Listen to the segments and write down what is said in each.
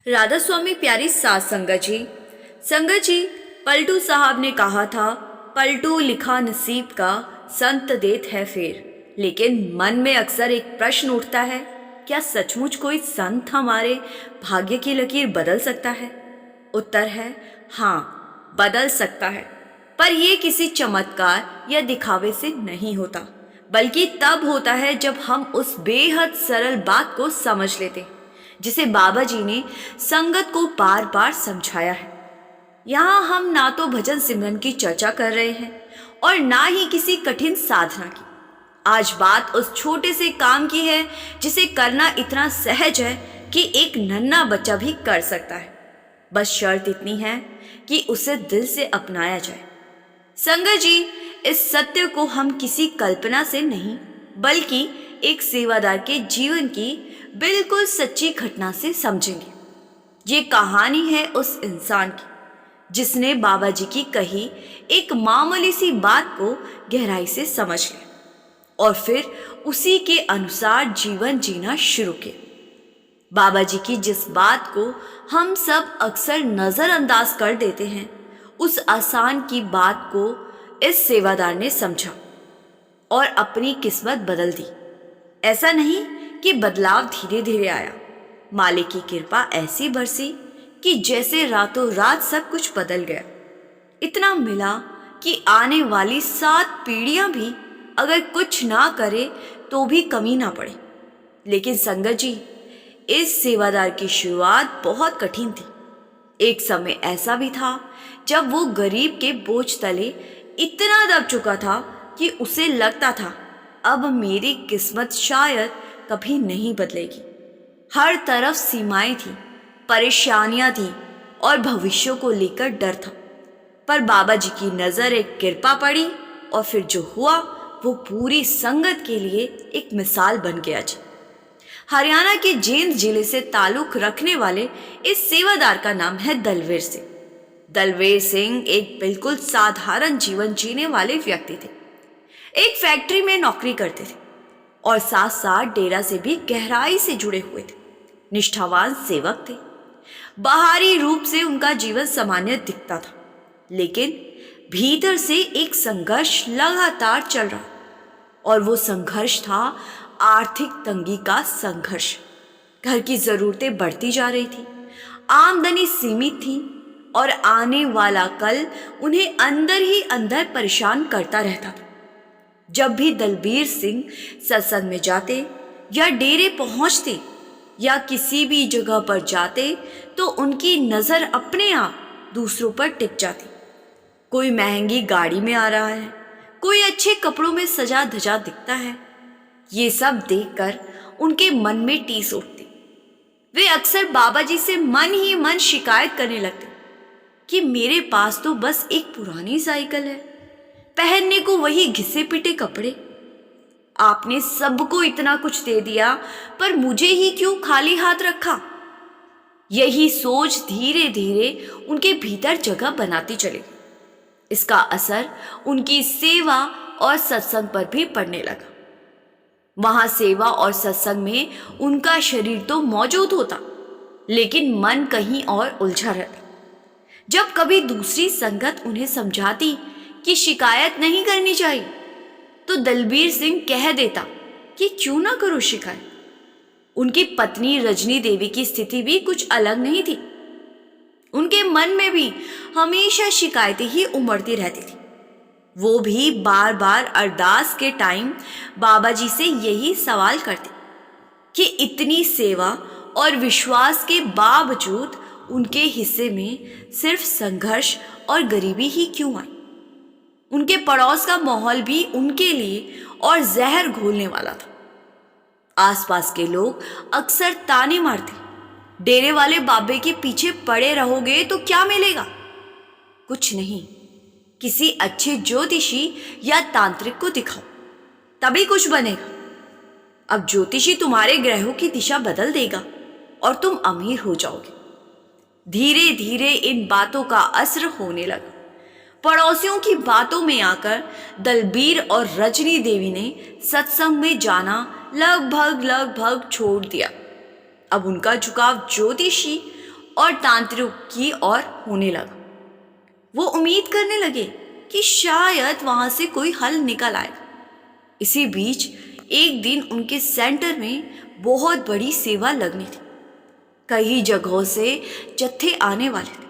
राधा स्वामी प्यारी सास संगत जी, पलटू साहब ने कहा था, पलटू लिखा नसीब का संत देत है फेर। लेकिन मन में अक्सर एक प्रश्न उठता है, क्या सचमुच कोई संत हमारे भाग्य की लकीर बदल सकता है? उत्तर है हाँ, बदल सकता है। पर यह किसी चमत्कार या दिखावे से नहीं होता, बल्कि तब होता है जब हम उस बेहद सरल बात को समझ लेते हैं जिसे बाबा जी ने संगत को बार बार समझाया है। यहाँ हम ना तो भजन सिमरन की चर्चा कर रहे हैं और ना ही किसी कठिन साधना की। आज बात उस छोटे से काम की है जिसे करना इतना सहज है कि एक नन्हा बच्चा भी कर सकता है। बस शर्त इतनी है कि उसे दिल से अपनाया जाए। संगत जी, इस सत्य को हम किसी कल्पना से नहीं बल्कि एक सेवादार के जीवन की बिल्कुल सच्ची घटना से समझेंगे। ये कहानी है उस इंसान की जिसने बाबा जी की कही एक मामूली सी बात को गहराई से समझ लिया और फिर उसी के अनुसार जीवन जीना शुरू किया। बाबा जी की जिस बात को हम सब अक्सर नजरअंदाज कर देते हैं, उस आसान की बात को इस सेवादार ने समझा और अपनी किस्मत बदल दी। ऐसा नहीं कि बदलाव धीरे धीरे आया, मालिक की कृपा ऐसी बरसी कि जैसे रातों रात सब कुछ बदल गया। इतना मिला कि आने वाली 7 पीढ़ियां भी अगर कुछ ना करे तो भी कमी ना पड़े। लेकिन संगत जी, इस सेवादार की शुरुआत बहुत कठिन थी। एक समय ऐसा भी था जब वो गरीब के बोझ तले इतना दब चुका था कि उसे लगता था अब मेरी किस्मत शायद कभी नहीं बदलेगी। हर तरफ सीमाएं थी, परेशानियां थी और भविष्य को लेकर डर था। पर बाबा जी की नजर एक कृपा पड़ी और फिर जो हुआ वो पूरी संगत के लिए एक मिसाल बन गया जी। हरियाणा के जींद जिले से ताल्लुक रखने वाले इस सेवादार का नाम है दलवीर सिंह। दलवीर सिंह एक बिल्कुल साधारण जीवन जीने वाले व्यक्ति थे। एक फैक्ट्री में नौकरी करते थे और साथ साथ डेरा से भी गहराई से जुड़े हुए थे। निष्ठावान सेवक थे। बाहरी रूप से उनका जीवन सामान्य दिखता था, लेकिन भीतर से एक संघर्ष लगातार चल रहा और वो संघर्ष था आर्थिक तंगी का संघर्ष। घर की जरूरतें बढ़ती जा रही थी, आमदनी सीमित थी और आने वाला कल उन्हें अंदर ही अंदर परेशान करता रहता था। जब भी दलबीर सिंह सत्संग में जाते या डेरे पहुंचते या किसी भी जगह पर जाते तो उनकी नजर अपने आप दूसरों पर टिक जाती। कोई महंगी गाड़ी में आ रहा है, कोई अच्छे कपड़ों में सजा धजा दिखता है। ये सब देखकर उनके मन में टीस उठती। वे अक्सर बाबा जी से मन ही मन शिकायत करने लगते कि मेरे पास तो बस एक पुरानी साइकिल है, पहनने को वही घिसे पिटे कपड़े। आपने सबको इतना कुछ दे दिया, पर मुझे ही क्यों खाली हाथ रखा? यही सोच धीरे धीरे उनके भीतर जगह बनाती चली। इसका असर उनकी सेवा और सत्संग पर भी पड़ने लगा। वहां सेवा और सत्संग में उनका शरीर तो मौजूद होता, लेकिन मन कहीं और उलझा रहता। जब कभी दूसरी संगत उन्हें समझाती कि शिकायत नहीं करनी चाहिए, तो दलबीर सिंह कह देता कि क्यों ना करो शिकायत। उनकी पत्नी रजनी देवी की स्थिति भी कुछ अलग नहीं थी। उनके मन में भी हमेशा शिकायतें ही उमड़ती रहती थी। वो भी बार बार अरदास के टाइम बाबा जी से यही सवाल करते कि इतनी सेवा और विश्वास के बावजूद उनके हिस्से में सिर्फ संघर्ष और गरीबी ही क्यों आई। उनके पड़ोस का माहौल भी उनके लिए और जहर घोलने वाला था। आसपास के लोग अक्सर ताने मारते, डेरे वाले बाबे के पीछे पड़े रहोगे तो क्या मिलेगा? कुछ नहीं, किसी अच्छे ज्योतिषी या तांत्रिक को दिखाओ, तभी कुछ बनेगा। अब ज्योतिषी तुम्हारे ग्रहों की दिशा बदल देगा और तुम अमीर हो जाओगे। धीरे धीरे इन बातों का असर होने लगा। पड़ोसियों की बातों में आकर दलबीर और रजनी देवी ने सत्संग में जाना लगभग छोड़ दिया। अब उनका झुकाव ज्योतिषी और तांत्रिक की ओर होने लगा। वो उम्मीद करने लगे कि शायद वहां से कोई हल निकल आएगा। इसी बीच एक दिन उनके सेंटर में बहुत बड़ी सेवा लगनी थी। कई जगहों से जत्थे आने वाले थे।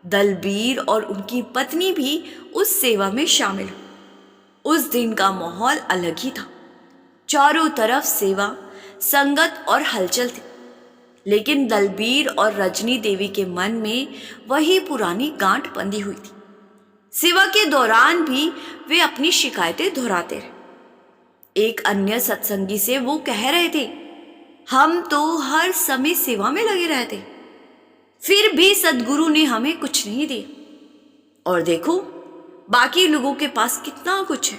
दलबीर और उनकी पत्नी भी उस सेवा में शामिल हुए। उस दिन का माहौल अलग ही था। चारों तरफ सेवा, संगत और हलचल थी। लेकिन दलबीर और रजनी देवी के मन में वही पुरानी गांठ बंधी हुई थी। सेवा के दौरान भी वे अपनी शिकायतें दोहराते रहे। एक अन्य सत्संगी से वो कह रहे थे, हम तो हर समय सेवा में लगे रहते, फिर भी सद्गुरु ने हमें कुछ नहीं दिया। और देखो, बाकी लोगों के पास कितना कुछ है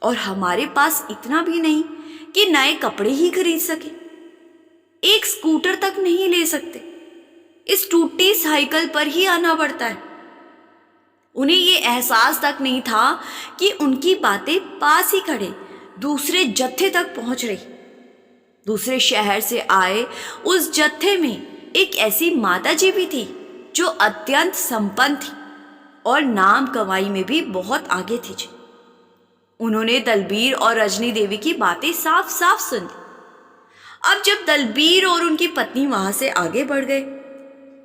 और हमारे पास इतना भी नहीं कि नए कपड़े ही खरीद सके। एक स्कूटर तक नहीं ले सकते। इस टूटी साइकिल पर ही आना पड़ता है। उन्हें ये एहसास तक नहीं था कि उनकी बातें पास ही खड़े दूसरे जत्थे तक पहुंच रही। दूसरे शहर से आए उस जत्थे में एक ऐसी माता जी भी थी जो अत्यंत संपन्न थी और नाम कमाई में भी बहुत आगे थी। उन्होंने दलबीर और रजनी देवी की बातें साफ साफ सुन ली। अब जब दलबीर और उनकी पत्नी वहां से आगे बढ़ गए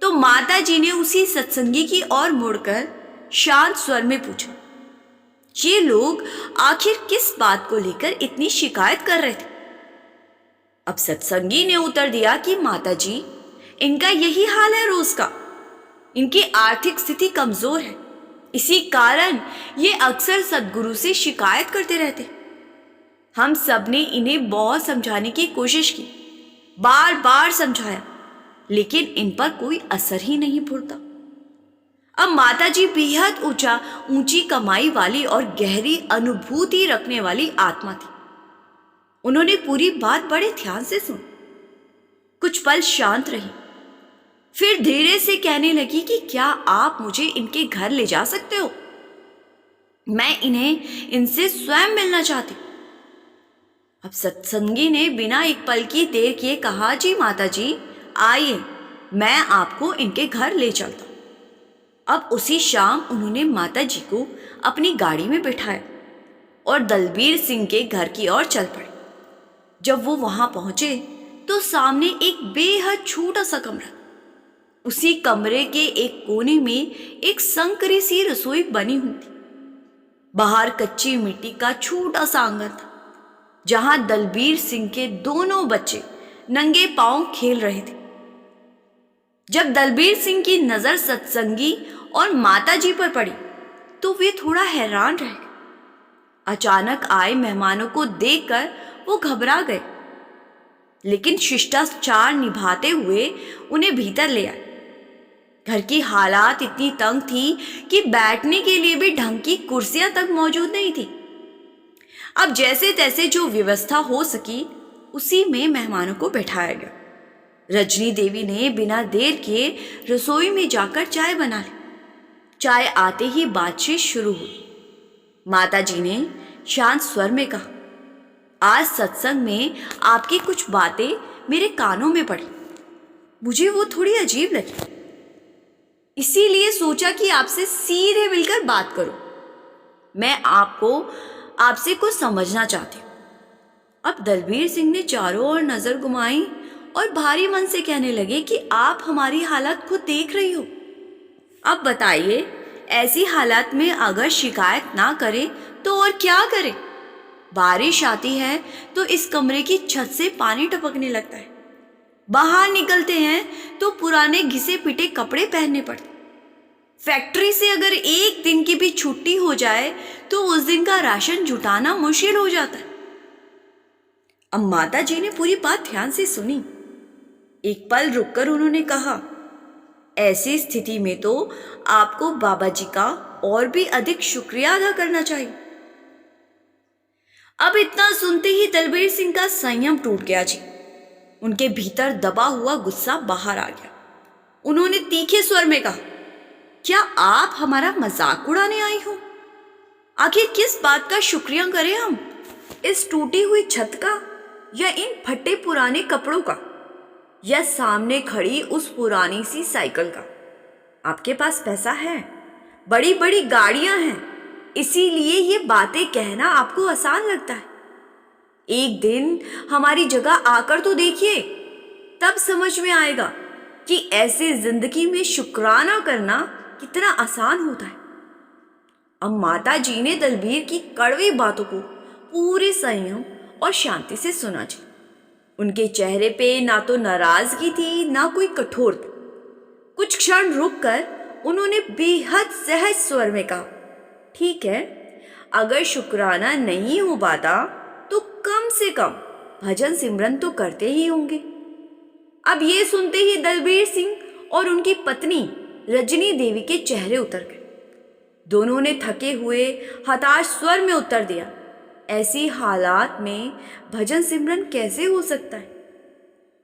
तो माता जी ने उसी सत्संगी की ओर मुड़कर शांत स्वर में पूछा, ये लोग आखिर किस बात को लेकर इतनी शिकायत कर रहे थे? अब सत्संगी ने उत्तर दिया कि माता जी, इनका यही हाल है रोज का। इनकी आर्थिक स्थिति कमजोर है, इसी कारण ये अक्सर सद्गुरु से शिकायत करते रहते। हम सब ने इन्हें बहुत समझाने की कोशिश की, बार बार समझाया, लेकिन इन पर कोई असर ही नहीं पड़ता। अब माताजी बेहद ऊंची कमाई वाली और गहरी अनुभूति रखने वाली आत्मा थी। उन्होंने पूरी बात बड़े ध्यान से सुनी, कुछ पल शांत रही, फिर धीरे से कहने लगी कि क्या आप मुझे इनके घर ले जा सकते हो? मैं इन्हें इनसे स्वयं मिलना चाहती। अब सत्संगी ने बिना एक पल की देर किए कहा, जी माता जी, आइए, मैं आपको इनके घर ले चलता। अब उसी शाम उन्होंने माता जी को अपनी गाड़ी में बिठाया और दलबीर सिंह के घर की ओर चल पड़े। जब वो वहां पहुंचे तो सामने एक बेहद छोटा सा कमरा। उसी कमरे के एक कोने में एक संकरी सी रसोई बनी हुई थी। बाहर कच्ची मिट्टी का छोटा सा आंगन था जहां दलबीर सिंह के दोनों बच्चे नंगे पांव खेल रहे थे। जब दलबीर सिंह की नजर सत्संगी और माता जी पर पड़ी तो वे थोड़ा हैरान रह गए। अचानक आए मेहमानों को देखकर वो घबरा गए, लेकिन शिष्टाचार निभाते हुए उन्हें भीतर ले आए। घर की हालात इतनी तंग थी कि बैठने के लिए भी ढंग की कुर्सियां तक मौजूद नहीं थी। अब जैसे तैसे जो व्यवस्था हो सकी उसी में मेहमानों को बैठाया गया। रजनी देवी ने बिना देर किए रसोई में जाकर चाय बना ली। चाय आते ही बातचीत शुरू हुई। माता जी ने शांत स्वर में कहा, आज सत्संग में आपकी कुछ बातें मेरे कानों में पड़ी। मुझे वो थोड़ी अजीब लगी, इसीलिए सोचा कि आपसे सीधे मिलकर बात करूं। मैं आपसे कुछ समझना चाहती हूं। अब दलबीर सिंह ने चारों ओर नजर घुमाई और भारी मन से कहने लगे कि आप हमारी हालत खुद देख रही हो। अब बताइए, ऐसी हालत में अगर शिकायत ना करें तो और क्या करें? बारिश आती है तो इस कमरे की छत से पानी टपकने लगता है। बाहर निकलते हैं तो पुराने घिसे पिटे कपड़े पहनने पड़ते। फैक्ट्री से अगर एक दिन की भी छुट्टी हो जाए तो उस दिन का राशन जुटाना मुश्किल हो जाता है। अब माता जी ने पूरी बात ध्यान से सुनी। एक पल रुककर उन्होंने कहा, ऐसी स्थिति में तो आपको बाबा जी का और भी अधिक शुक्रिया अदा करना चाहिए। अब इतना सुनते ही दलबीर सिंह का संयम टूट गया जी। उनके भीतर दबा हुआ गुस्सा बाहर आ गया। उन्होंने तीखे स्वर में कहा, क्या आप हमारा मजाक उड़ाने आई हो? आखिर किस बात का शुक्रिया करें हम? इस टूटी हुई छत का या इन फटे पुराने कपड़ों का? या सामने खड़ी उस पुरानी सी साइकिल का? आपके पास पैसा है, बड़ी बड़ी गाड़ियां हैं, इसीलिए ये बातें कहना आपको आसान लगता है। एक दिन हमारी जगह आकर तो देखिए, तब समझ में आएगा कि ऐसे जिंदगी में शुक्राना करना कितना आसान होता है। अब माता जी ने दलबीर की कड़वी बातों को पूरे संयम और शांति से सुना जी। उनके चेहरे पे ना तो नाराजगी थी ना कोई कठोरता। कुछ क्षण रुककर उन्होंने बेहद सहज स्वर में कहा, ठीक है, अगर शुक्राना नहीं हो पाता तो कम से कम भजन सिमरन तो करते ही होंगे। अब ये सुनते ही दलबीर सिंह और उनकी पत्नी रजनी देवी के चेहरे उतर गए। दोनों ने थके हुए हताश स्वर में उत्तर दिया, ऐसी हालात में भजन सिमरन कैसे हो सकता है?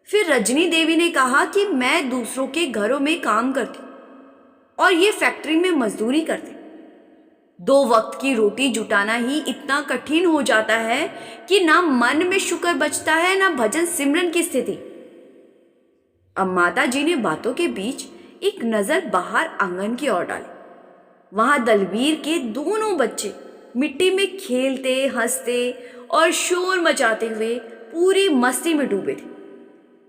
फिर रजनी देवी ने कहा कि मैं दूसरों के घरों में काम करती और ये फैक्ट्री में मजदूरी करती। 2 वक्त की रोटी जुटाना ही इतना कठिन हो जाता है कि ना मन में शुक्र बचता है ना भजन सिमरन की स्थिति। अब माता जी ने बातों के बीच एक नजर बाहर आंगन की ओर डाली। वहां दलबीर के दोनों बच्चे मिट्टी में खेलते हंसते और शोर मचाते हुए पूरी मस्ती में डूबे थे।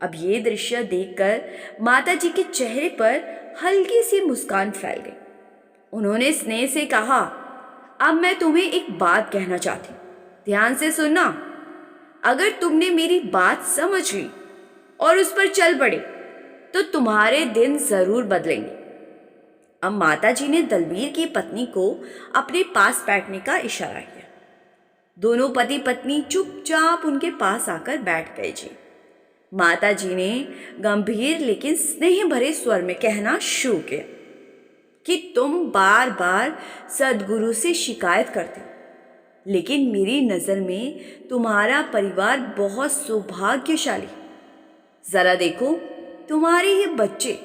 अब ये दृश्य देखकर माता जी के चेहरे पर हल्की सी मुस्कान फैल गई। उन्होंने स्नेह से कहा, अब मैं तुम्हें एक बात कहना चाहती हूँ, ध्यान से सुनना। अगर तुमने मेरी बात समझ ली और उस पर चल पड़े तो तुम्हारे दिन जरूर बदलेंगे। अब माता जी ने दलबीर की पत्नी को अपने पास बैठने का इशारा किया। दोनों पति पत्नी चुपचाप उनके पास आकर बैठ गए जी। माता जी ने गंभीर लेकिन स्नेह भरे स्वर में कहना शुरू किया कि तुम बार बार सदगुरु से शिकायत करते हो, लेकिन मेरी नज़र में तुम्हारा परिवार बहुत सौभाग्यशाली। जरा देखो, तुम्हारे ये बच्चे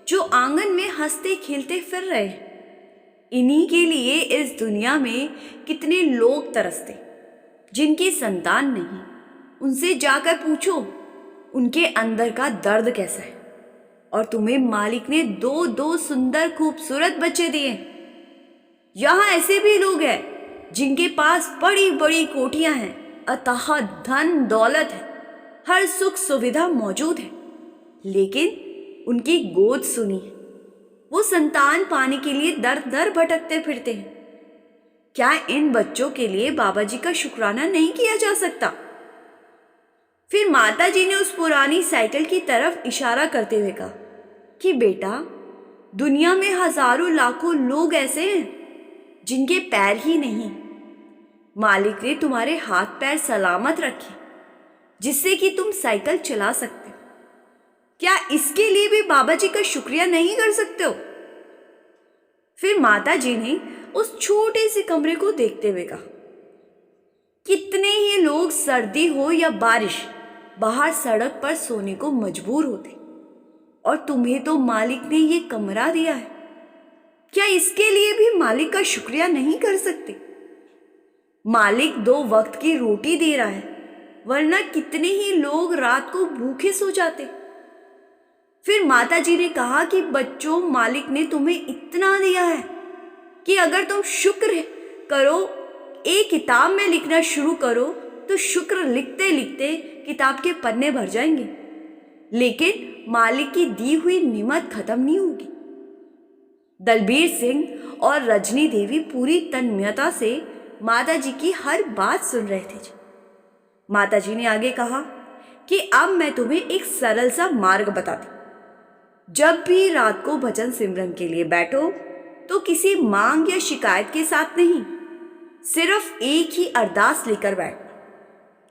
जो आंगन में हंसते खेलते फिर रहे हैं, इन्हीं के लिए इस दुनिया में कितने लोग तरसते जिनकी संतान नहीं। उनसे जाकर पूछो उनके अंदर का दर्द कैसा है। और तुम्हें मालिक ने 2 सुंदर खूबसूरत बच्चे दिए। यहाँ ऐसे भी लोग हैं जिनके पास बड़ी बड़ी कोठियां हैं, अथाह धन दौलत है, हर सुख सुविधा मौजूद है, लेकिन उनकी गोद सुनी है। वो संतान पाने के लिए दर दर भटकते फिरते हैं। क्या इन बच्चों के लिए बाबा जी का शुक्राना नहीं किया जा सकता? फिर माता जी ने उस पुरानी साइकिल की तरफ इशारा करते हुए कहा कि बेटा, दुनिया में हजारों लाखों लोग ऐसे हैं जिनके पैर ही नहीं। मालिक ने तुम्हारे हाथ पैर सलामत रखे जिससे कि तुम साइकिल चला सकते हो। क्या इसके लिए भी बाबा जी का शुक्रिया नहीं कर सकते हो? फिर माता जी ने उस छोटे से कमरे को देखते हुए कहा, कितने ही लोग सर्दी हो या बारिश बाहर सड़क पर सोने को मजबूर होते, और तुम्हें तो मालिक ने ये कमरा दिया है। क्या इसके लिए भी मालिक का शुक्रिया नहीं कर सकते? मालिक 2 वक्त की रोटी दे रहा है, वरना कितने ही लोग रात को भूखे सो जाते। फिर माता जी ने कहा कि बच्चों, मालिक ने तुम्हें इतना दिया है कि अगर तुम शुक्र करो, एक किताब में लिखना शुरू करो तो शुक्र लिखते लिखते किताब के पन्ने भर जाएंगे, लेकिन मालिक की दी हुई निमत खत्म नहीं होगी। दलबीर सिंह और रजनी देवी पूरी तन्मयता से माता जी की हर बात सुन रहे थे। माता जी ने आगे कहा कि अब मैं तुम्हें एक सरल सा मार्ग बताती हूँ। जब भी रात को भजन सिमरन के लिए बैठो तो किसी मांग या शिकायत के साथ नहीं, सिर्फ एक ही अरदास लेकर बैठो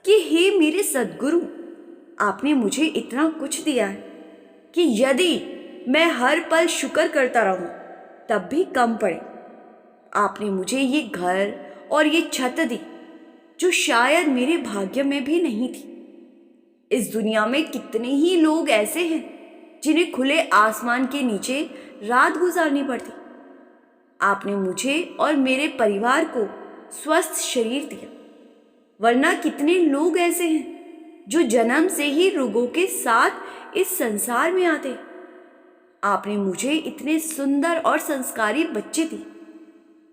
कि हे मेरे सद्गुरु, आपने मुझे इतना कुछ दिया है कि यदि मैं हर पल शुक्र करता रहूं तब भी कम पड़े। आपने मुझे ये घर और ये छत दी जो शायद मेरे भाग्य में भी नहीं थी। इस दुनिया में कितने ही लोग ऐसे हैं जिन्हें खुले आसमान के नीचे रात गुजारनी पड़ती। आपने मुझे और मेरे परिवार को स्वस्थ शरीर दिया, वरना कितने लोग ऐसे हैं जो जन्म से ही रोगों के साथ इस संसार में आते। आपने मुझे इतने सुंदर और संस्कारी बच्चे दिए,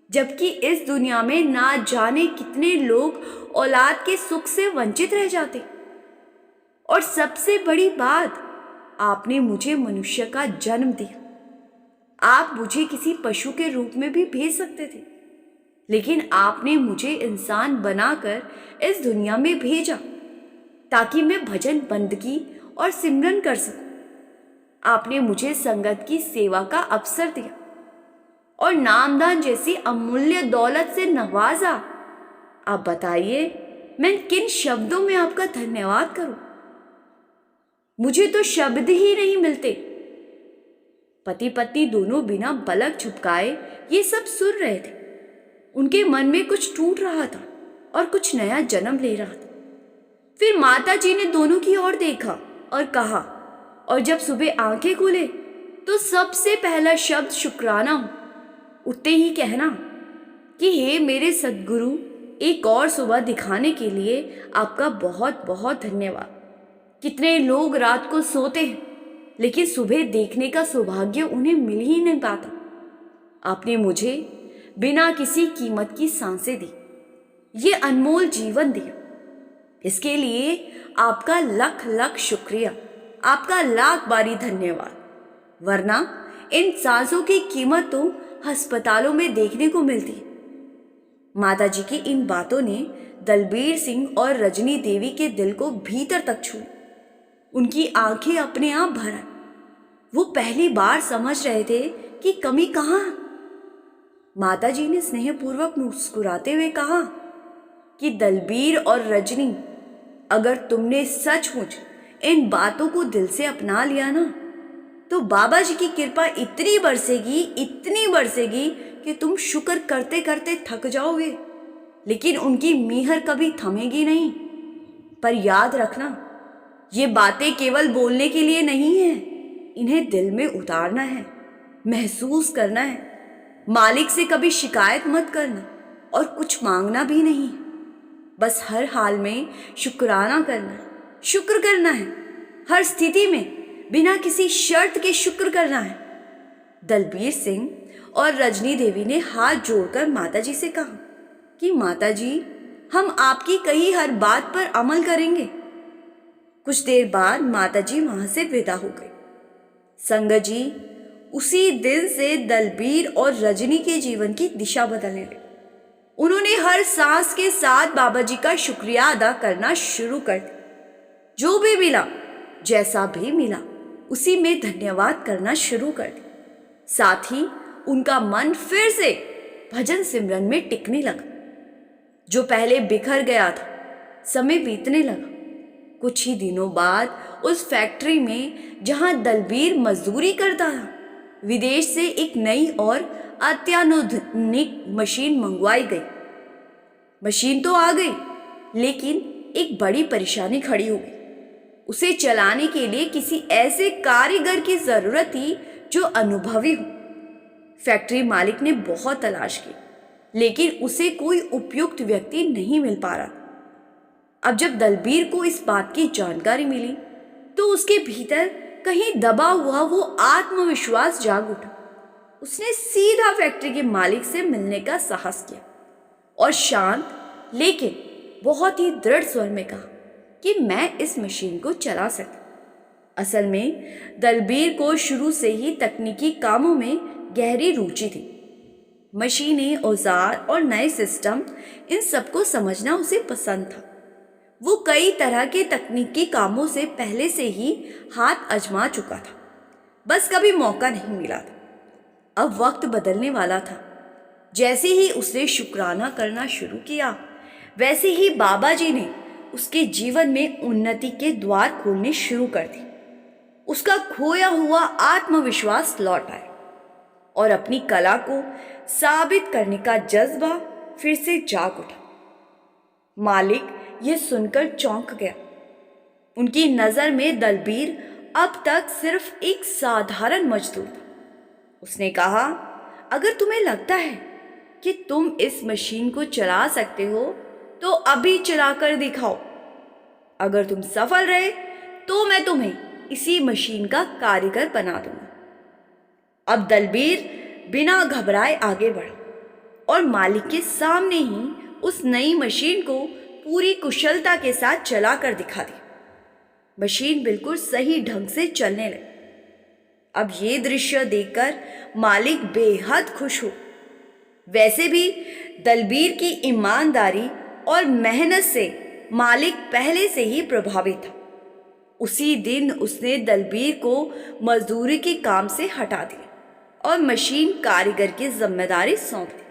जबकि इस दुनिया में ना जाने कितने लोग औलाद के सुख से वंचित रह जाते। और सबसे बड़ी बात, आपने मुझे मनुष्य का जन्म दिया। आप मुझे किसी पशु के रूप में भी भेज सकते थे, लेकिन आपने मुझे इंसान बनाकर इस दुनिया में भेजा ताकि मैं भजन, बंदगी और सिमरन कर सकूं। आपने मुझे संगत की सेवा का अवसर दिया और नामदान जैसी अमूल्य दौलत से नवाजा। आप बताइए, मैं किन शब्दों में आपका धन्यवाद करूं? मुझे तो शब्द ही नहीं मिलते। पति पत्नी दोनों बिना पलक झपकाए ये सब सुन रहे थे। उनके मन में कुछ टूट रहा था और कुछ नया जन्म ले रहा था। फिर माता जी ने दोनों की ओर देखा और कहा, और जब सुबह आंखें खोले तो सबसे पहला शब्द शुक्राना हो। उठते ही कहना कि हे मेरे सद्गुरु, एक और सुबह दिखाने के लिए आपका बहुत बहुत धन्यवाद। कितने लोग रात को सोते हैं, लेकिन सुबह देखने का सौभाग्य उन्हें मिल ही नहीं पाता। आपने मुझे बिना किसी कीमत की सांसें दी, ये अनमोल जीवन दिया। इसके लिए आपका लख लख शुक्रिया, आपका लाख बारी धन्यवाद। वरना इन सांसों की कीमत तो अस्पतालों में देखने को मिलती है। माता जी की इन बातों ने दलबीर सिंह और रजनी देवी के दिल को भीतर तक छू। उनकी आंखें अपने आप भर आई। वो पहली बार समझ रहे थे कि कमी कहाँ। माता जी ने स्नेहपूर्वक मुस्कुराते हुए कहा कि दलबीर और रजनी, अगर तुमने सचमुच इन बातों को दिल से अपना लिया ना, तो बाबा जी की कृपा इतनी बरसेगी कि तुम शुक्र करते करते थक जाओगे, लेकिन उनकी मेहर कभी थमेगी नहीं। पर याद रखना, ये बातें केवल बोलने के लिए नहीं है, इन्हें दिल में उतारना है, महसूस करना है। मालिक से कभी शिकायत मत करना और कुछ मांगना भी नहीं। बस हर हाल में शुक्राना करना है, शुक्र करना है। हर स्थिति में बिना किसी शर्त के शुक्र करना है। दलबीर सिंह और रजनी देवी ने हाथ जोड़कर माताजी से कहा कि माताजी, हम आपकी कही हर बात पर अमल करेंगे। कुछ देर बाद माताजी वहां से विदा हो गई। संगत जी, उसी दिन से दलबीर और रजनी के जीवन की दिशा बदलने लगी। उन्होंने हर सांस के साथ बाबा जी का शुक्रिया अदा करना शुरू कर दिया। जो भी मिला, जैसा भी मिला, उसी में धन्यवाद करना शुरू कर दिया। साथ ही उनका मन फिर से भजन सिमरन में टिकने लगा। जो पहले बिखर गया था, समय बीतने लगा। कुछ ही दिनों बाद उस फैक्ट्री में जहां दलबीर मजदूरी करता था, विदेश से एक नई और अत्याधुनिक मशीन मंगवाई गई। मशीन तो आ गई, लेकिन एक बड़ी परेशानी खड़ी हो गई। उसे चलाने के लिए किसी ऐसे कारीगर की जरूरत थी जो अनुभवी हो। फैक्ट्री मालिक ने बहुत तलाश की, लेकिन उसे कोई उपयुक्त व्यक्ति नहीं मिल पा रहा। अब जब दलबीर को इस बात की जानकारी मिली, तो उसके भीतर कहीं दबा हुआ वो आत्मविश्वास जाग उठा। उसने सीधा फैक्ट्री के मालिक से मिलने का साहस किया और शांत लेकिन बहुत ही दृढ़ स्वर में कहा कि मैं इस मशीन को चला सकता। असल में दलबीर को शुरू से ही तकनीकी कामों में गहरी रुचि थी। मशीनें, औजार और नए सिस्टम, इन सबको समझना उसे पसंद था। वो कई तरह के तकनीकी कामों से पहले से ही हाथ आजमा चुका था, बस कभी मौका नहीं मिला था। अब वक्त बदलने वाला था। जैसे ही उसने शुक्राना करना शुरू किया, वैसे ही बाबा जी ने उसके जीवन में उन्नति के द्वार खोलने शुरू कर दिए। उसका खोया हुआ आत्मविश्वास लौट आया और अपनी कला को साबित करने का जज्बा फिर से जाग उठा। मालिक यह सुनकर चौंक गया। उनकी नजर में दलबीर अब तक सिर्फ एक साधारण मजदूर था। उसने कहा, अगर तुम्हें लगता है कि तुम इस मशीन को चला सकते हो, तो अभी चलाकर दिखाओ। अगर तुम सफल रहे तो मैं तुम्हें इसी मशीन का कारीगर बना दूंगा। अब दलबीर बिना घबराए आगे बढ़ा और मालिक के सामने ही उस नई मशीन को पूरी कुशलता के साथ चला कर दिखा दी। मशीन बिल्कुल सही ढंग से चलने लगी। अब ये दृश्य देखकर मालिक बेहद खुश हुआ। वैसे भी दलबीर की ईमानदारी और मेहनत से मालिक पहले से ही प्रभावित था। उसी दिन उसने दलबीर को मजदूरी के काम से हटा दिया और मशीन कारीगर की जिम्मेदारी सौंप दी।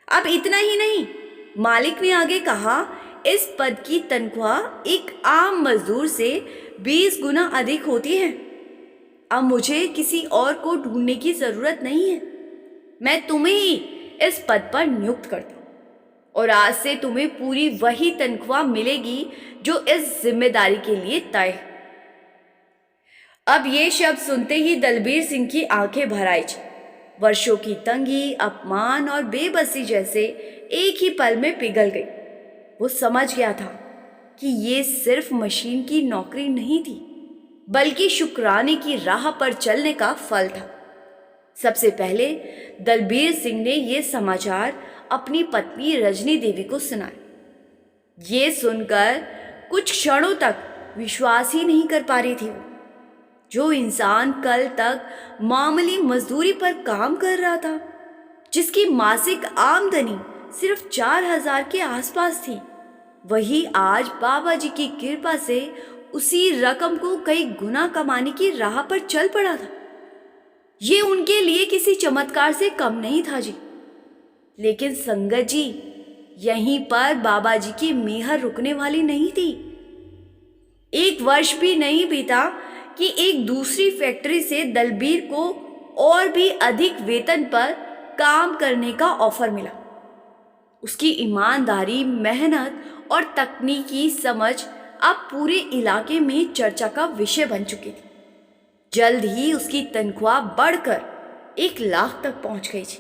अब इतना ही नहीं, मालिक ने आगे कहा, इस पद की तनख्वाह एक आम मजदूर से 20 गुना अधिक होती है। अब मुझे किसी और को ढूंढने की जरूरत नहीं है। मैं तुम्हें ही इस पद पर नियुक्त करता हूं और आज से तुम्हें पूरी वही तनख्वाह मिलेगी जो इस जिम्मेदारी के लिए तय है। अब ये शब्द सुनते ही दलबीर सिंह की आंखें भर आई। वर्षों की तंगी, अपमान और बेबसी जैसे एक ही पल में पिघल गई। वो समझ गया था कि ये सिर्फ मशीन की नौकरी नहीं थी, बल्कि शुक्राने की राह पर चलने का फल था। सबसे पहले दलबीर सिंह ने ये समाचार अपनी पत्नी रजनी देवी को सुनाया। ये सुनकर कुछ क्षणों तक विश्वास ही नहीं कर पा रही थी वो। जो इंसान कल तक मामूली मजदूरी पर काम कर रहा था, जिसकी मासिक आमदनी सिर्फ 4,000 के आसपास थी, वही आज बाबा जी की कृपा से उसी रकम को कई गुना कमाने की राह पर चल पड़ा था। ये उनके लिए किसी चमत्कार से कम नहीं था जी। लेकिन संगत जी, यहीं पर बाबा जी की मेहर रुकने वाली नहीं थी। एक वर्ष भी नहीं बीता कि एक दूसरी फैक्ट्री से दलबीर को और भी अधिक वेतन पर काम करने का ऑफर मिला। उसकी ईमानदारी, मेहनत और तकनीकी समझ अब पूरे इलाके में चर्चा का विषय बन चुकी थी। जल्द ही उसकी तनख्वाह बढ़कर 1 लाख तक पहुंच गई थी।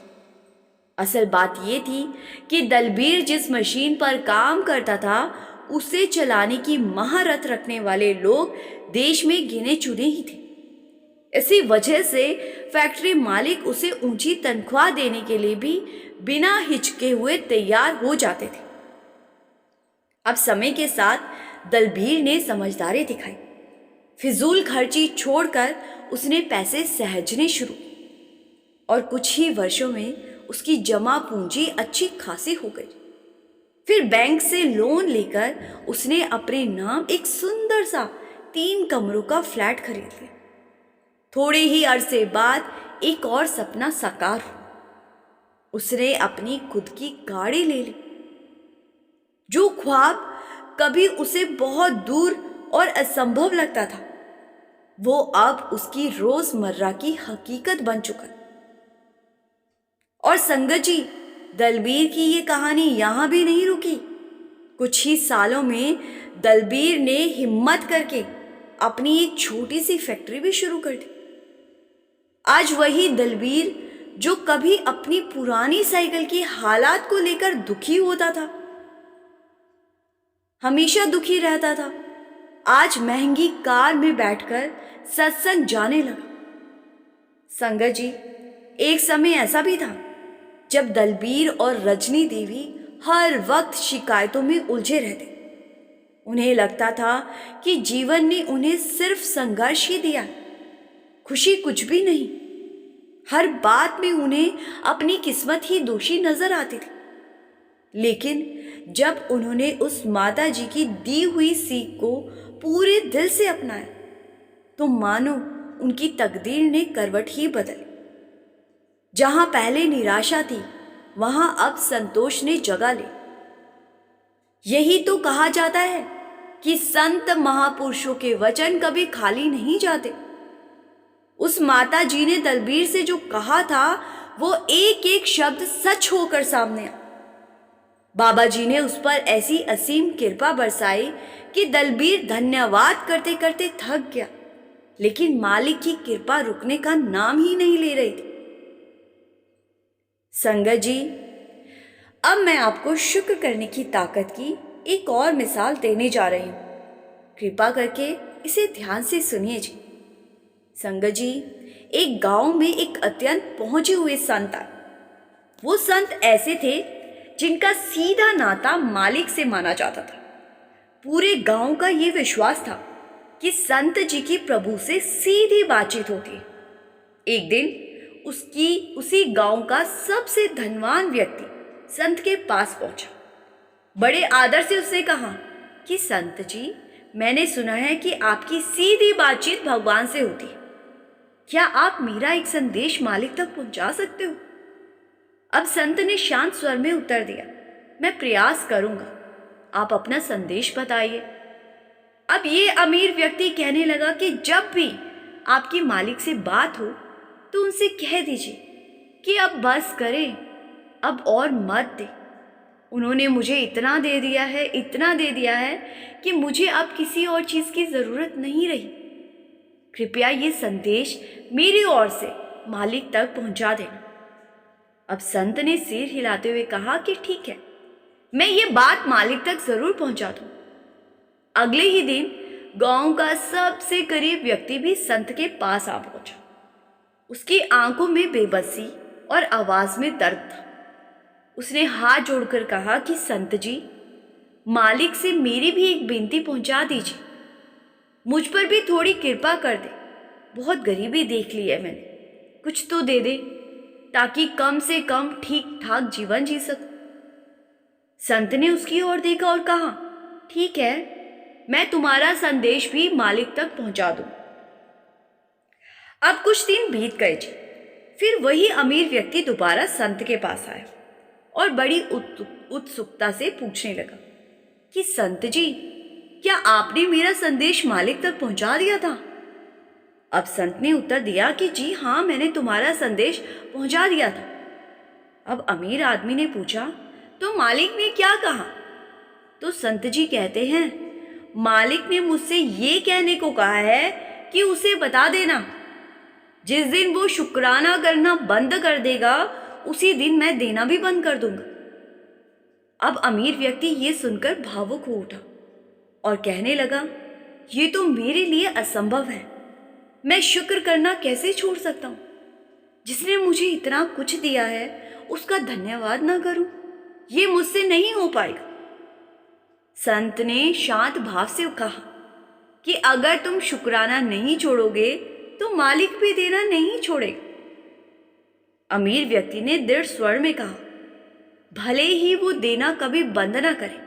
असल बात यह थी कि दलबीर जिस मशीन पर काम करता था, उसे चलाने की महारत रखने वाले लोग देश में गिने चुने ही थे। इसी वजह से फैक्ट्री मालिक उसे ऊंची तनख्वाह देने के लिए भी बिना हिचके हुए तैयार हो जाते थे। अब समय के साथ दलबीर ने समझदारी दिखाई। फिजूल खर्ची छोड़कर उसने पैसे सहजने शुरू किए और कुछ ही वर्षों में उसकी जमा पूंजी अच्छी खासी हो गई। फिर बैंक से लोन लेकर उसने अपने नाम एक सुंदर सा 3 कमरों का फ्लैट खरीद लिया। थोड़े ही अरसे बाद एक और सपना साकार हुआ। उसने अपनी खुद की गाड़ी ले ली। जो ख्वाब कभी उसे बहुत दूर और असंभव लगता था, वो अब उसकी रोजमर्रा की हकीकत बन चुका था। और संगत जी, दलबीर की ये कहानी यहां भी नहीं रुकी। कुछ ही सालों में दलबीर ने हिम्मत करके अपनी एक छोटी सी फैक्ट्री भी शुरू कर दी। आज वही दलबीर जो कभी अपनी पुरानी साइकिल की हालात को लेकर दुखी होता था, हमेशा दुखी रहता था, आज महंगी कार में बैठकर सत्संग जाने लगा। संगत जी, एक समय ऐसा भी था जब दलबीर और रजनी देवी हर वक्त शिकायतों में उलझे रहते। उन्हें लगता था कि जीवन ने उन्हें सिर्फ संघर्ष ही दिया, खुशी कुछ भी नहीं। हर बात में उन्हें अपनी किस्मत ही दोषी नजर आती थी। लेकिन जब उन्होंने उस माता जी की दी हुई सीख को पूरे दिल से अपनाया, तो मानो उनकी तकदीर ने करवट ही बदली। जहां पहले निराशा थी, वहां अब संतोष ने जगह ली। यही तो कहा जाता है कि संत महापुरुषों के वचन कभी खाली नहीं जाते। उस माता जी ने दलबीर से जो कहा था, वो एक एक शब्द सच होकर सामने आया। बाबा जी ने उस पर ऐसी असीम कृपा बरसाई कि दलबीर धन्यवाद करते करते थक गया, लेकिन मालिक की कृपा रुकने का नाम ही नहीं ले रही थी। संगत जी, अब मैं आपको शुक्र करने की ताकत की एक और मिसाल देने जा रही हूं। कृपा करके इसे ध्यान से सुनिए जी। संगत जी, एक गांव में एक अत्यंत पहुंचे हुए संत आए। वो संत ऐसे थे जिनका सीधा नाता मालिक से माना जाता था। पूरे गांव का ये विश्वास था कि संत जी की प्रभु से सीधी बातचीत होती है। एक दिन उसी गांव का सबसे धनवान व्यक्ति संत के पास पहुंचा। बड़े आदर से उसने कहा कि संत जी, मैंने सुना है कि आपकी सीधी बातचीत भगवान से होती है। क्या आप मेरा एक संदेश मालिक तक पहुंचा सकते हो? अब संत ने शांत स्वर में उत्तर दिया, मैं प्रयास करूंगा, आप अपना संदेश बताइए। अब ये अमीर व्यक्ति कहने लगा कि जब भी आपकी मालिक से बात हो तो उनसे कह दीजिए कि अब बस करें, अब और मत दे। उन्होंने मुझे इतना दे दिया है कि मुझे अब किसी और चीज़ की ज़रूरत नहीं रही। कृपया ये संदेश मेरी ओर से मालिक तक पहुंचा देना। अब संत ने सिर हिलाते हुए कहा कि ठीक है, मैं ये बात मालिक तक जरूर पहुंचा दूं। अगले ही दिन गांव का सबसे गरीब व्यक्ति भी संत के पास आ पहुंचा। उसकी आंखों में बेबसी और आवाज में दर्द था। उसने हाथ जोड़कर कहा कि संत जी, मालिक से मेरी भी एक बेनती पहुंचा दीजिए। मुझ पर भी थोड़ी कृपा कर दे। बहुत गरीबी देख ली है मैंने, कुछ तो दे दे ताकि कम से कम ठीक ठाक जीवन जी सकूं। संत ने उसकी ओर देखा और कहा, ठीक है, मैं तुम्हारा संदेश भी मालिक तक पहुंचा दूं। अब कुछ दिन बीत गए जी। फिर वही अमीर व्यक्ति दोबारा संत के पास आया और बड़ी उत्सुकता से पूछने लगा कि संत जी, क्या आपने मेरा संदेश मालिक तक पहुंचा दिया था? अब संत ने उत्तर दिया कि जी हाँ, मैंने तुम्हारा संदेश पहुंचा दिया था। अब अमीर आदमी ने पूछा, तो मालिक ने क्या कहा? तो संत जी कहते हैं, मालिक ने मुझसे ये कहने को कहा है कि उसे बता देना, जिस दिन वो शुक्राना करना बंद कर देगा उसी दिन मैं देना भी बंद कर दूंगा। अब अमीर व्यक्ति ये सुनकर भावुक हो उठा और कहने लगा, ये तो मेरे लिए असंभव है। मैं शुक्र करना कैसे छोड़ सकता हूं? जिसने मुझे इतना कुछ दिया है उसका धन्यवाद ना करूं, ये मुझसे नहीं हो पाएगा। संत ने शांत भाव से कहा कि अगर तुम शुक्राना नहीं छोड़ोगे तो मालिक भी देना नहीं छोड़ेगा। अमीर व्यक्ति ने दृढ़ स्वर में कहा, भले ही वो देना कभी बंद ना करे,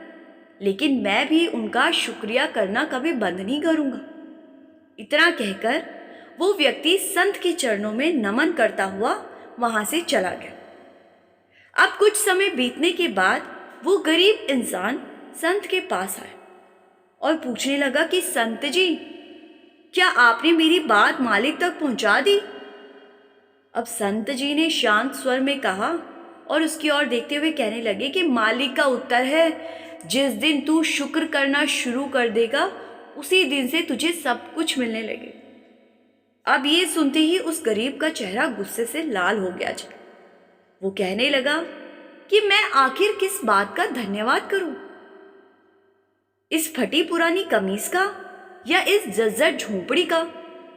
लेकिन मैं भी उनका शुक्रिया करना कभी बंद नहीं करूंगा। इतना कहकर वो व्यक्ति संत के चरणों में नमन करता हुआ वहां से चला गया। अब कुछ समय बीतने के बाद वो गरीब इंसान संत के पास आया और पूछने लगा कि संत जी, क्या आपने मेरी बात मालिक तक पहुंचा दी? अब संत जी ने शांत स्वर में कहा और उसकी ओर देखते हुए कहने लगे कि मालिक का उत्तर है, जिस दिन तू शुक्र करना शुरू कर देगा उसी दिन से तुझे सब कुछ मिलने लगे। अब ये सुनते ही उस गरीब का चेहरा गुस्से से लाल हो गया जी। वो कहने लगा कि मैं आखिर किस बात का धन्यवाद करूं? इस फटी पुरानी कमीज का या इस जर्जर झोंपड़ी का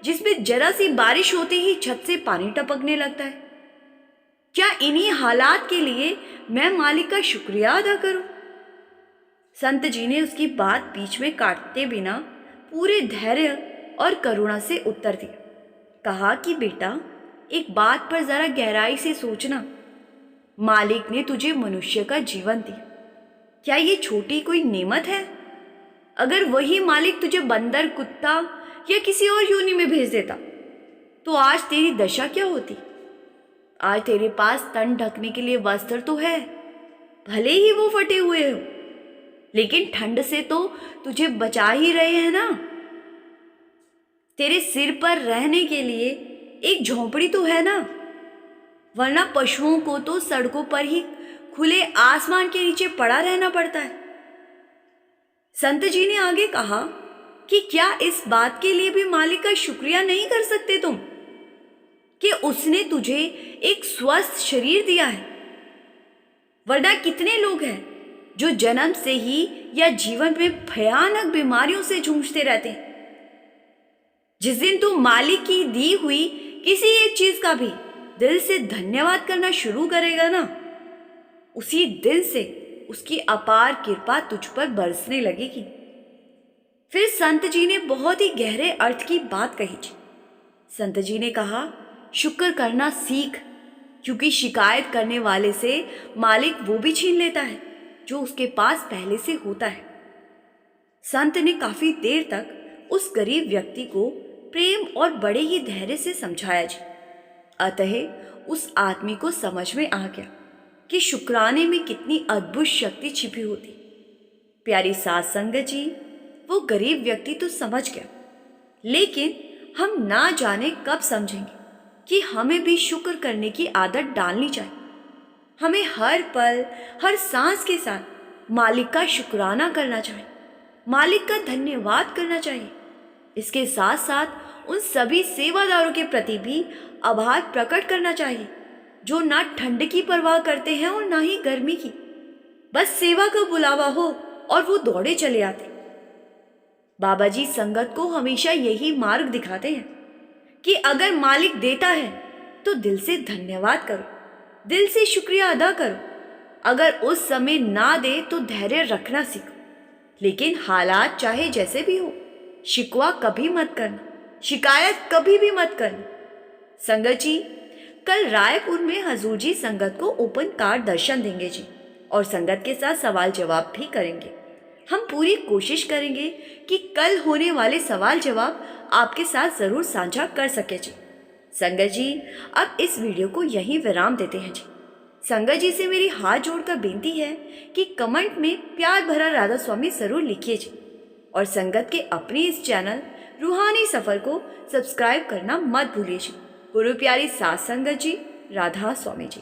जिसमें जरा सी बारिश होते ही छत से पानी टपकने लगता है? क्या इन्हीं हालात के लिए मैं मालिक का शुक्रिया अदा करूं? संत जी ने उसकी बात बीच में काटते बिना पूरे धैर्य और करुणा से उत्तर दिया। कहा कि बेटा, एक बात पर जरा गहराई से सोचना। मालिक ने तुझे मनुष्य का जीवन दिया, क्या ये छोटी कोई नेमत है? अगर वही मालिक तुझे बंदर, कुत्ता या किसी और योनि में भेज देता तो आज तेरी दशा क्या होती? आज तेरे पास तन ढकने के लिए वस्त्र तो है, भले ही वो फटे हुए हो, लेकिन ठंड से तो तुझे बचा ही रहे हैं ना। तेरे सिर पर रहने के लिए एक झोंपड़ी तो है ना, वरना पशुओं को तो सड़कों पर ही खुले आसमान के नीचे पड़ा रहना पड़ता है। संत जी ने आगे कहा कि क्या इस बात के लिए भी मालिक का शुक्रिया नहीं कर सकते तुम कि उसने तुझे एक स्वस्थ शरीर दिया है? वरना कितने लोग हैं जो जन्म से ही या जीवन में भयानक बीमारियों से जूझते रहते हैं। जिस दिन तू मालिक की दी हुई किसी एक चीज का भी दिल से धन्यवाद करना शुरू करेगा ना, उसी दिन से उसकी अपार कृपा तुझ पर बरसने लगेगी। फिर संत जी ने बहुत ही गहरे अर्थ की बात कही। संत जी ने कहा, शुक्र करना सीख, क्योंकि शिकायत करने वाले से मालिक वो भी छीन लेता है जो उसके पास पहले से होता है। संत ने काफी देर तक उस गरीब व्यक्ति को प्रेम और बड़े ही धैर्य से समझाया जी। अतः उस आदमी को समझ में आ गया कि शुक्राने में कितनी अद्भुत शक्ति छिपी होती। प्यारी साध संगत जी, वो गरीब व्यक्ति तो समझ गया, लेकिन हम ना जाने कब समझेंगे कि हमें भी शुक्र करने की आदत डालनी चाहिए। हमें हर पल, हर सांस के साथ मालिक का शुक्राना करना चाहिए, मालिक का धन्यवाद करना चाहिए। इसके साथ साथ उन सभी सेवादारों के प्रति भी आभार प्रकट करना चाहिए जो ना ठंड की परवाह करते हैं और ना ही गर्मी की। बस सेवा का बुलावा हो और वो दौड़े चले आते। बाबा जी संगत को हमेशा यही मार्ग दिखाते हैं कि अगर मालिक देता है तो दिल से धन्यवाद करो, दिल से शुक्रिया अदा करो। अगर उस समय ना दे तो धैर्य रखना सीखो, लेकिन हालात चाहे जैसे भी हो, शिकवा कभी मत करना, शिकायत कभी भी मत करना। संगत जी, कल रायपुर में हजूर जी संगत को ओपन कार दर्शन देंगे जी, और संगत के साथ सवाल जवाब भी करेंगे। हम पूरी कोशिश करेंगे कि कल होने वाले सवाल जवाब आपके साथ जरूर साझा कर सके जी। संगत जी, अब इस वीडियो को यहीं विराम देते हैं जी। संगत जी से मेरी हाथ जोड़कर बेनती है कि कमेंट में प्यार भरा राधा स्वामी जरूर लिखिए जी, और संगत के अपने इस चैनल रूहानी सफर को सब्सक्राइब करना मत भूलिए जी। गुरु प्यारी साध संगत जी, राधा स्वामी जी।